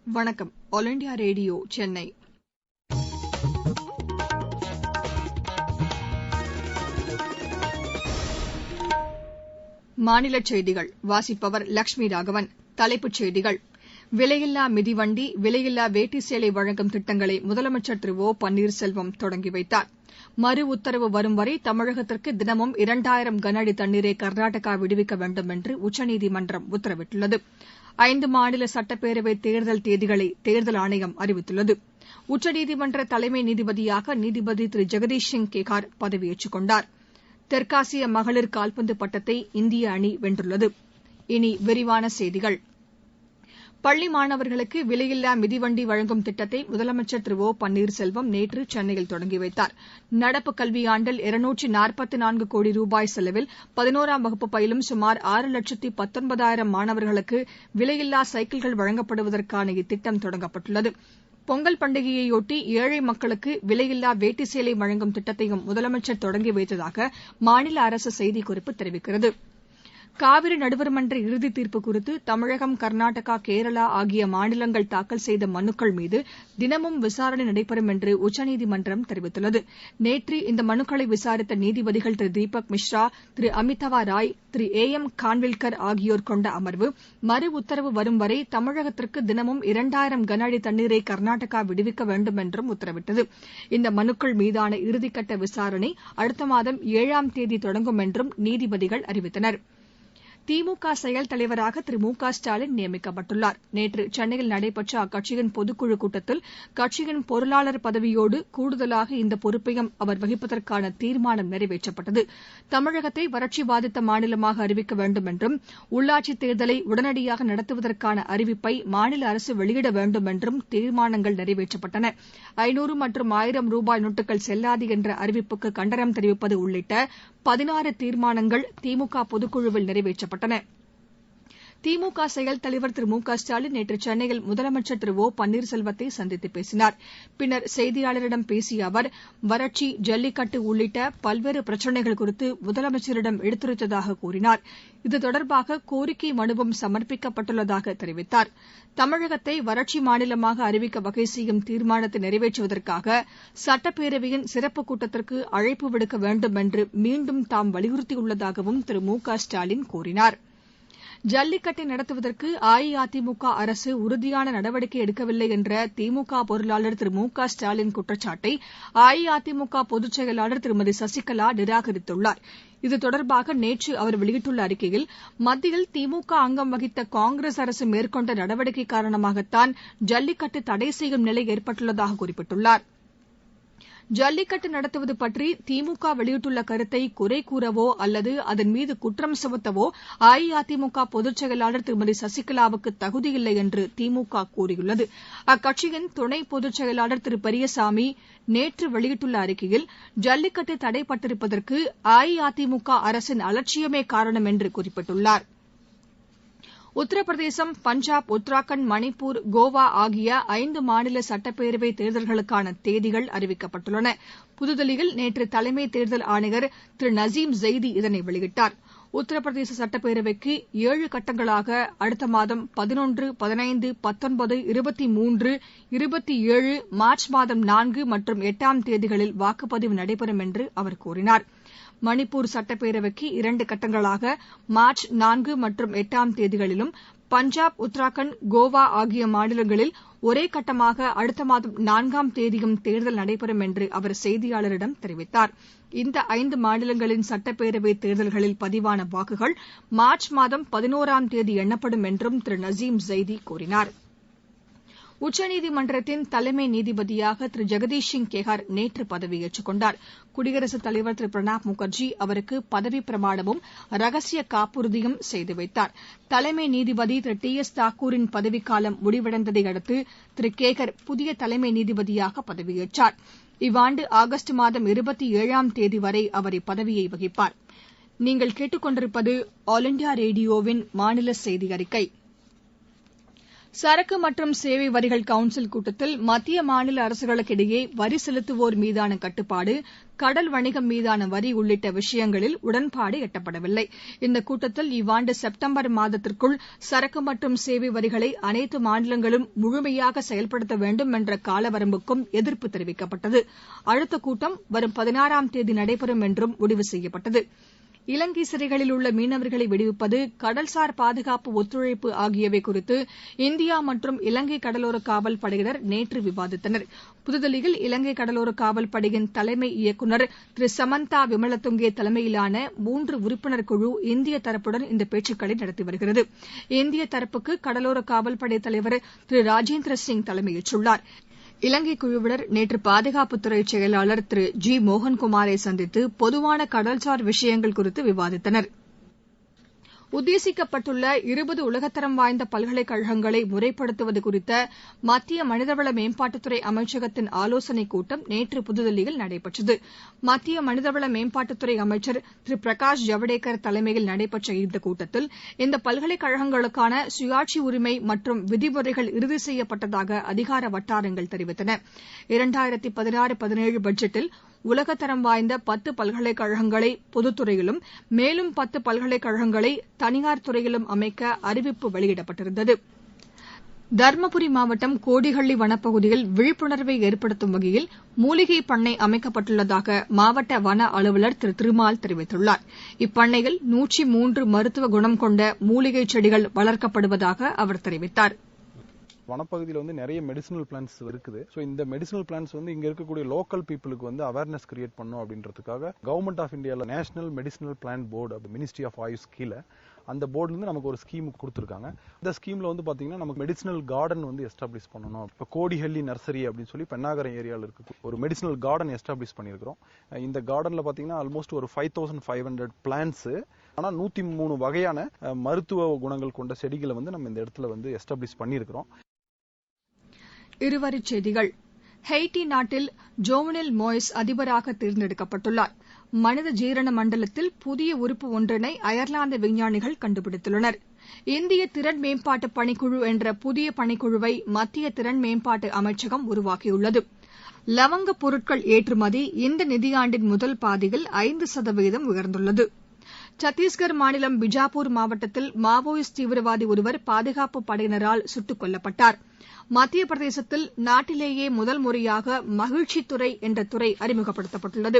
வணக்கம். All India radio Chennai. மாநிலச் செய்திகள் வாசிப்பவர் லட்சுமி ராகவன். தலைப்புச் செய்திகள்: விலையில்லா மிதிவண்டி, விலையில்லா வேட்டி சேலை வழங்கும் திட்டங்களை முதலமைச்சர் திரு ஓ பன்னீர்செல்வம் தொடங்கி வைத்தார். மறு உத்தரவு வரும் வரை தமிழகத்திற்கு தினமும் 2000 கன அடி தண்ணீரை கர்நாடகா விடுவிக்க வேண்டும் என்று உச்சநீதிமன்றம் உத்தரவிட்டுள்ளது. 5 மாநில சட்டப்பேரவைத் தேர்தல் தேதிகளை தேர்தல் ஆணையம் அறிவித்துள்ளது. உச்சநீதிமன்ற தலைமை நீதிபதியாக நீதிபதி திரு ஜெகதீஷ் சிங் கேகார் பதவியேற்றுக் கொண்டார். தெற்காசிய மகளிர் கால்பந்து பட்டத்தை இந்திய அணி வென்றுள்ளது. இனி விரிவான செய்திகள். பள்ளி மாணவர்களுக்கு விலையில்லா மிதிவண்டி வழங்கும் திட்டத்தை முதலமைச்சர் திரு ஓ பன்னீர்செல்வம் நேற்று சென்னையில் தொடங்கி வைத்தார். நடப்பு கல்வியாண்டில் 244 கோடி ரூபாய் செலவில் 11ஆம் வகுப்பு பயிலும் சுமார் 6,19,000 மாணவர்களுக்கு விலையில்லா சைக்கிள்கள் வழங்கப்படுவதற்கான இத்திட்டம் தொடங்கப்பட்டுள்ளது. பொங்கல் பண்டிகையையொட்டி ஏழை மக்களுக்கு விலையில்லா வேட்டி சேலை வழங்கும் திட்டத்தையும் முதலமைச்சர் தொடங்கி வைத்ததாக மாநில அரசு செய்திக்குறிப்பு தெரிவிக்கிறது. காவிரி நடுவர்மன்ற இறுதி தீர்ப்பு குறித்து தமிழகம், கர்நாடகா, கேரளா ஆகிய மாநிலங்கள் தாக்கல் செய்த மனுக்கள் மீது தினமும் விசாரணை நடைபெறும் என்று உச்சநீதிமன்றம் தெரிவித்துள்ளது. நேற்று இந்த மனுக்களை விசாரித்த நீதிபதிகள் திரு தீபக் மிஸ்ரா, திரு அமிதவா ராய், திரு ஏ எம் கான்வில்கர் ஆகியோர் கொண்ட அமர்வு மறு உத்தரவு வரும் வரை தமிழகத்திற்கு தினமும் 2000 கன அடி தண்ணீரை கர்நாடகா விடுவிக்க வேண்டும் என்றும் உத்தரவிட்டது. இந்த மனுக்கள் மீதான இறுதிக்கட்ட விசாரணை அடுத்த மாதம் 7ஆம் தேதி தொடங்கும் என்றும் நீதிபதிகள் அறிவித்தனர். திமுக செயல் தலைவராக திரு மு க ஸ்டாலின் நியமிக்கப்பட்டுள்ளார். நேற்று சென்னையில் நடைபெற்ற அக்கட்சியின் பொதுக்குழுக் கூட்டத்தில் கட்சியின் பொருளாளர் பதவியோடு கூடுதலாக இந்த பொறுப்பையும் அவர் வகிப்பதற்கான தீர்மானம் நிறைவேற்றப்பட்டது. தமிழகத்தை வறட்சி பாதித்த மாநிலமாக அறிவிக்க வேண்டும் என்றும், உள்ளாட்சித் தேர்தலை உடனடியாக நடத்துவதற்கான அறிவிப்பை மாநில அரசு வெளியிட வேண்டும் என்றும் தீர்மானங்கள் நிறைவேற்றப்பட்டன. 500 மற்றும் 1000 ரூபாய் நோட்டுகள் செல்லாது என்ற அறிவிப்புக்கு கண்டனம் தெரிவிப்பது உள்ளிட்ட 16 தீர்மானங்கள் திமுக பொதுக்குழுவில் நிறைவேற்றப்பட்டன. திமுக செயல் தலைவர் திரு மு க ஸ்டாலின் நேற்று சென்னையில் முதலமைச்சர் திரு ஓ பன்னீர்செல்வத்தை சந்தித்து பேசினார். பின்னர் செய்தியாளர்களிடம் பேசிய அவர், வறட்சி, ஜல்லிக்கட்டு உள்ளிட்ட பல்வேறு பிரச்சினைகள் குறித்து முதலமைச்சரிடம் எடுத்துரைத்ததாக கூறினார். இது தொடர்பாக கோரிக்கை மனுவும் சமர்ப்பிக்கப்பட்டுள்ளதாக தெரிவித்தார். தமிழகத்தை வறட்சி மாநிலமாக அறிவிக்க வகை செய்யும் தீர்மானத்தை நிறைவேற்றுவதற்காக சட்டப்பேரவையின் சிறப்பு கூட்டத்திற்கு அழைப்பு விடுக்க வேண்டும் என்று மீண்டும் தாம் வலியுறுத்தியுள்ளதாகவும் திரு மு க ஸ்டாலின் கூறினார். ஜல்லிக்கட்டை நடத்துவதற்கு அஇஅதிமுக அரசு உறுதியான நடவடிக்கை எடுக்கவில்லை என்ற திமுக பொருளாளர் திரு மு க ஸ்டாலின் குற்றச்சாட்டை அஇஅதிமுக பொதுச் செயலாளர் திருமதி சசிகலா நிராகரித்துள்ளார். இது தொடர்பாக நேற்று அவர் வெளியிட்டுள்ள அறிக்கையில், மத்தியில் திமுக அங்கம் வகித்த காங்கிரஸ் அரசு மேற்கொண்ட நடவடிக்கை காரணமாகத்தான் ஜல்லிக்கட்டு தடை செய்யும் நிலை ஏற்பட்டுள்ளதாக குறிப்பிட்டுள்ளார். ஜல்லிக்கட்டு நடத்துவது பற்றி திமுக வெளியிட்டுள்ள கருத்தை குறை கூறவோ அல்லது அதன் மீது குற்றம் சுமத்தவோ அஇஅதிமுக பொதுச் செயலாளர் திருமதி சசிகலாவுக்கு தகுதியில்லை என்று திமுக கூறியுள்ளது. அக்கட்சியின் துணை பொதுச் செயலாளர் திரு பெரியசாமி நேற்று வெளியிட்டுள்ள அறிக்கையில், ஜல்லிக்கட்டு தடைபட்டிருப்பதற்கு அஇஅதிமுக அரசின் அலட்சியமே காரணம் என்று குறிப்பிட்டுள்ளார். உத்தரப்பிரதேசம், பஞ்சாப், உத்தராகண்ட், மணிப்பூர், கோவா ஆகிய 5 மாநில சட்டப்பேரவை தேர்தல்களுக்கான தேதிகள் அறிவிக்கப்பட்டுள்ளன. புதுதில்லியில் நேற்று தலைமை தேர்தல் ஆணையர் திரு நசீம் ஜெய்தி இதனை வெளியிட்டார். உத்தரப்பிரதேச சட்டப்பேரவைக்கு 7 கட்டங்களாக அடுத்த மாதம் 11, 15, 19, 23, 27, மார்ச் மாதம் 4 மற்றும் 8ஆம் தேதிகளில் வாக்குப்பதிவு நடைபெறும் என்று அவர் கூறினார். மணிப்பூர் சட்டப்பேரவைக்கு 2 கட்டங்களாக மார்ச் 4 மற்றும் 8ஆம் தேதிகளிலும், பஞ்சாப், உத்தராகண்ட், கோவா ஆகிய மாநிலங்களில் ஒரே கட்டமாக அடுத்த மாதம் 4ஆம் தேதியும் தேர்தல் நடைபெறும் என்று அவர் செய்தியாளரிடம் தெரிவித்தார். இந்த 5 மாநிலங்களின் சட்டப்பேரவை தேர்தல்களில் பதிவான வாக்குகள் மார்ச் மாதம் 11ஆம் தேதி எண்ணப்படும் என்றும் திரு நசீம் ஜெய்தி கூறினார். உச்சநீதிமன்றத்தின் தலைமை நீதிபதியாக திரு ஜெகதீஷ் சிங் கேகார் நேற்று பதவியேற்றுக் கொண்டார். குடியரசுத் தலைவர் திரு பிரணாப் முகர்ஜி அவருக்கு பதவிப் பிரமாணமும் ரகசிய காப்புறுதியும் செய்து வைத்தார். தலைமை நீதிபதி திரு டி எஸ் தாக்கூரின் பதவிக்காலம் முடிவடைந்ததை அடுத்து திரு கேகர் புதிய தலைமை நீதிபதியாக பதவியேற்றார். இவ்வாண்டு ஆகஸ்ட் மாதம் 27ஆம் தேதி வரை அவர் இப்பதவியை வகிப்பார். நீங்கள் கேட்டுக் கொண்டிருப்பது ஆல் இண்டியா ரேடியோவின் மாநில செய்தி அறிக்கை. சரக்கு மற்றும் சேவை வரிகள் கவுன்சில் கூட்டத்தில் மத்திய மாநில அரசுகளுக்கிடையே வரி செலுத்துவோர் மீதான கட்டுப்பாடு கடல் வணிகம் மீதான வரி உள்ளிட்ட விஷயங்களில் உடன்பாடு எட்டப்படவில்லை. இந்த கூட்டத்தில் இவ்வாண்டு செப்டம்பர் மாதத்திற்குள் சரக்கு மற்றும் சேவை வரிகளை அனைத்து மாநிலங்களும் முழுமையாக செயல்படுத்த வேண்டும் என்ற காலவரம்புக்கும் எதிர்ப்பு தெரிவிக்கப்பட்டது. அடுத்த கூட்டம் வரும் 16ஆம் தேதி நடைபெறும் என்றும் முடிவு செய்யப்பட்டது. இலங்கை சிறைகளில் உள்ள மீனவர்களை விடுவிப்பது கடல்சார் பாதுகாப்பு ஒத்துழைப்பு ஆகியவை குறித்து இந்தியா மற்றும் இலங்கை கடலோர காவல் படையினர் நேற்று விவாதித்தனர். புதுதில்லியில் இலங்கை கடலோர காவல் படையின் தலைமை இயக்குநர் திரு சமந்தா விமலதுங்கே தலைமையிலான 3 உறுப்பினர் குழு இந்திய தரப்புடன் இந்த பேச்சுக்களை நடத்தி வருகிறது. இந்திய தரப்புக்கு கடலோர காவல்படை தலைவர் திரு ராஜேந்திர சிங் தலைமையேற்றுள்ளார். இலங்கை குழுவினர் நேற்று பாதுகாப்புத்துறை செயலாளர் திரு ஜி மோகன்குமாரை சந்தித்து பொதுவான கடல்சார் விஷயங்கள் குறித்து விவாதித்தனர். உத்தேசிக்கப்பட்டுள்ள 20 உலகத்தரம் வாய்ந்த பல்கலைக்கழகங்களை முறைப்படுத்துவது குறித்த மத்திய மனிதவள மேம்பாட்டுத்துறை அமைச்சகத்தின் ஆலோசனைக் கூட்டம் நேற்று புதுதில்லியில் நடைபெற்றது. மத்திய மனிதவள மேம்பாட்டுத்துறை அமைச்சர் திரு பிரகாஷ் ஜவடேகர் தலைமையில் நடைபெற்ற இந்த கூட்டத்தில் இந்த பல்கலைக்கழகங்களுக்கான சுயாட்சி உரிமை மற்றும் விதிமுறைகள் இறுதி செய்யப்பட்டதாக அதிகார வட்டாரங்கள் தெரிவித்தன. 2016-17 பட்ஜெட்டில் உலகத்தரம் வாய்ந்த 10 பல்கலைக்கழகங்களை பொதுத்துறையிலும் மேலும் 10 பல்கலைக்கழகங்களை தனியார் துறையிலும் அமைக்க அறிவிப்பு வெளியிடப்பட்டிருந்தது. தருமபுரி மாவட்டம் கோடிஹள்ளி வனப்பகுதியில் விழிப்புணர்வை ஏற்படுத்தும் வகையில் மூலிகை பண்ணை அமைக்கப்பட்டுள்ளதாக மாவட்ட வன அலுவலர் திரு திருமால் தெரிவித்துள்ளார். இப்பண்ணையில் 103 மருத்துவ குணம் கொண்ட மூலிகை செடிகள் வளர்க்கப்படுவதாக அவர் தெரிவித்தார். வனப்பகுதியில் வந்து நிறைய மெடிசினல் பிளான்ஸ் இருக்குது. ஸோ இந்த மெடிசினல் பிளான்ஸ் வந்து இங்க இருக்கக்கூடிய லோக்கல் பீப்புளுக்கு வந்து அவேர்னஸ் கிரியேட் பண்ணும் அப்படின்றதுக்காக கவர்மெண்ட் ஆஃப் இந்தியாவில் national medicinal plant board ministry of AYUSH கீழே அந்த போர்டுல இருந்து நமக்கு ஒரு ஸ்கீம் கொடுத்துருக்காங்க. இந்த ஸ்கீம்ல வந்து பாத்தீங்கன்னா நமக்கு மெடிசினல் கார்டன் வந்து எஸ்டாப்ளிஷ் பண்ணணும். இப்போ கோடிஹள்ளி நர்சரி அப்படின்னு சொல்லி பெண்ணாகரம் ஏரியாவில் இருக்கு ஒரு மெடிசினல் கார்டன் எஸ்டாப்ளிஷ் பண்ணியிருக்கிறோம். இந்த கார்டன்ல பாத்தீங்கன்னா ஆல்மோஸ்ட் ஒரு 5500 பிளான்ஸ், ஆனா 103 வகையான மருத்துவ குணங்கள் கொண்ட செடிகளை வந்து நம்ம இந்த இடத்துல வந்து எஸ்டாப்ளிஷ் பண்ணியிருக்கிறோம். இருவரிச் செய்திகள். ஹெய்ட்டி நாட்டில் ஜோவனில் மோய்ஸ் அதிபராக தேர்ந்தெடுக்கப்பட்டுள்ளார். மனித ஜீரண மண்டலத்தில் புதிய உறுப்பு ஒன்றினை அயர்லாந்து விஞ்ஞானிகள் கண்டுபிடித்துள்ளனர். இந்திய திறன் மேம்பாட்டு பணிக்குழு என்ற புதிய பணிக்குழுவை மத்திய திறன் மேம்பாட்டு அமைச்சகம் உருவாக்கியுள்ளது. லவங்கப் பொருட்கள் ஏற்றுமதி இந்த நிதியாண்டின் முதல் பாதியில் 5% உயர்ந்துள்ளது. சத்தீஸ்கர் மாநிலம் பிஜாப்பூர் மாவட்டத்தில் மாவோயிஸ்ட் தீவிரவாதி ஒருவர் பாதுகாப்பு படையினரால் சுட்டுக் கொல்லப்பட்டார். மத்திய பிரதேசத்தில் நாட்டிலேயே முதல் முறையாக மகிழ்ச்சித்துறை என்ற துறை அறிமுகப்படுத்தப்பட்டுள்ளது.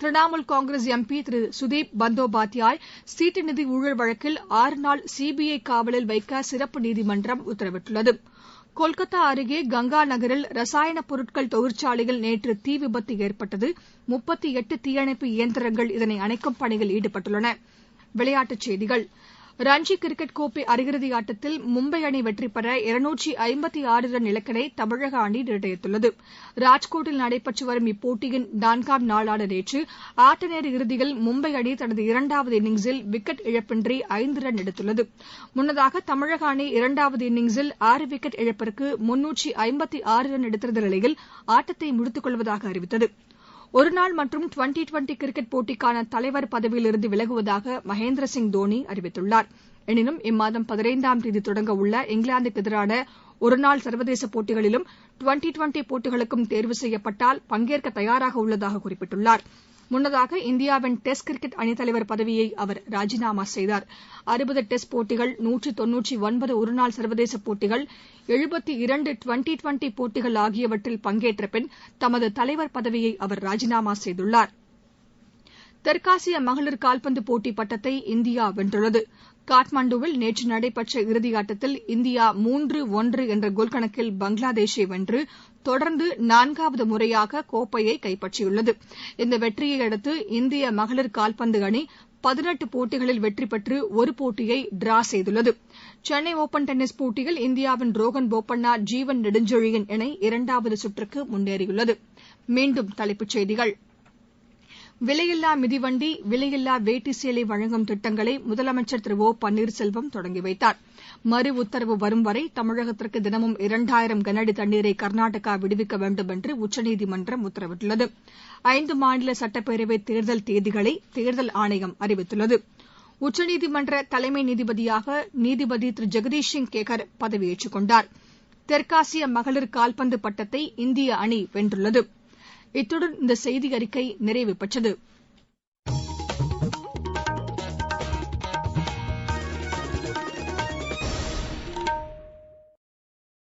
திரிணாமுல் காங்கிரஸ் எம்பி திரு சுதீப் பந்தோபாத்யாய் சீட்டு நிதி ஊழல் வழக்கில் 6 நாள் சிபிஐ காவலில் வைக்க சிறப்பு நீதிமன்றம் உத்தரவிட்டுள்ளது. கொல்கத்தா அருகே கங்கா நகரில் ரசாயனப் பொருட்கள் தொழிற்சாலையில் நேற்று தீ விபத்து ஏற்பட்டது. 38 தீயணைப்பு இயந்திரங்கள் இதனை அணைக்கும் பணியில் ஈடுபட்டுள்ளன. விளையாட்டுச் செய்திகள். ரஞ்சி கிரிக்கெட் கோப்பை அரையிறுதி ஆட்டத்தில் மும்பை அணி வெற்றி பெற 256 ரன் இலக்கினை தமிழக அணி நிர்ணயித்துள்ளது. ராஜ்கோட்டில் நடைபெற்று வரும் இப்போட்டியின் 4ஆம் நாளான நேற்று ஆட்டநேர இறுதியில் மும்பை அணி தனது 2வது இன்னிங்ஸில் விக்கெட் இழப்பின்றி 5 ரன் எடுத்துள்ளது. முன்னதாக தமிழக அணி 2வது இன்னிங்ஸில் 6 விக்கெட் இழப்பிற்கு 356 ரன் எடுத்திருந்த நிலையில் ஆட்டத்தை முடித்துக் கொள்வதாக அறிவித்தது. ஒருநாள் மற்றும் டுவெண்டி கிரிக்கெட் போட்டிக்கான தலைவர் பதவியிலிருந்து விலகுவதாக மகேந்திர சிங் தோனி அறிவித்துள்ளார். எனினும் இம்மாதம் 15ஆம் தேதி தொடங்க உள்ள இங்கிலாந்துக்கு எதிரான ஒருநாள் சர்வதேச போட்டிகளிலும் டுவெண்டி போட்டிகளுக்கும் தேர்வு செய்யப்பட்டால் பங்கேற்க தயாராக உள்ளதாக குறிப்பிட்டுள்ளார். முன்னதாக இந்தியாவின் டெஸ்ட் கிரிக்கெட் அணித்தலைவர் பதவியை அவர் ராஜினாமா செய்தார். 60 டெஸ்ட் போட்டிகள், 199 ஒருநாள் சர்வதேச போட்டிகள், 72 டுவெண்டி போட்டிகள் ஆகியவற்றில் பங்கேற்ற பின் தமது தலைவர் பதவியை அவர் ராஜினாமா செய்துள்ளார். தெற்காசிய மகளிர் கால்பந்து போட்டி பட்டத்தை இந்தியா வென்றுள்ளது. காட்மாண்டுவில் நேற்று நடைபெற்ற இறுதியாட்டத்தில் இந்தியா 3-1 என்ற கோல் கணக்கில் பங்களாதேஷை வென்று தொடர்ந்து 4வது முறையாக கோப்பையை கைப்பற்றியுள்ளது. இந்த வெற்றியை அடுத்து இந்திய மகளிர் கால்பந்து அணி 18 போட்டிகளில் வெற்றி பெற்று ஒரு போட்டியை டிரா செய்துள்ளது. சென்னை ஒபன் டென்னிஸ் போட்டியில் இந்தியாவின் ரோகன் போபண்ணா ஜீவன் நெடுஞ்செழியன் இணை 2வது சுற்றுக்கு முன்னேறியுள்ளது. மீண்டும் தலைப்புச் செய்திகள். விலையில்லா மிதிவண்டி, விலையில்லா வேட்டி சேலை வழங்கும் திட்டங்களை முதலமைச்சர் திரு ஓ பன்னீர்செல்வம் தொடங்கி வைத்தார். மறு உத்தரவு வரும் வரை தமிழகத்திற்கு தினமும் 2000 கனஅடி தண்ணீரை கர்நாடகா விடுவிக்க வேண்டும் என்று உச்சநீதிமன்றம் உத்தரவிட்டுள்ளது. 5 மாநில சட்டப்பேரவை தேர்தல் தேதிகளை தேர்தல் ஆணையம் அறிவித்துள்ளது. உச்சநீதிமன்ற தலைமை நீதிபதியாக நீதிபதி திரு ஜெகதீஷ் சிங் கேகர் பதவியேற்றுக் கொண்டார். தெற்காசிய மகளிர் கால்பந்து பட்டத்தை இந்திய அணி வென்றுள்ளது. இத்துடன் இந்த செய்தியறிக்கை நிறைவு பெற்றது.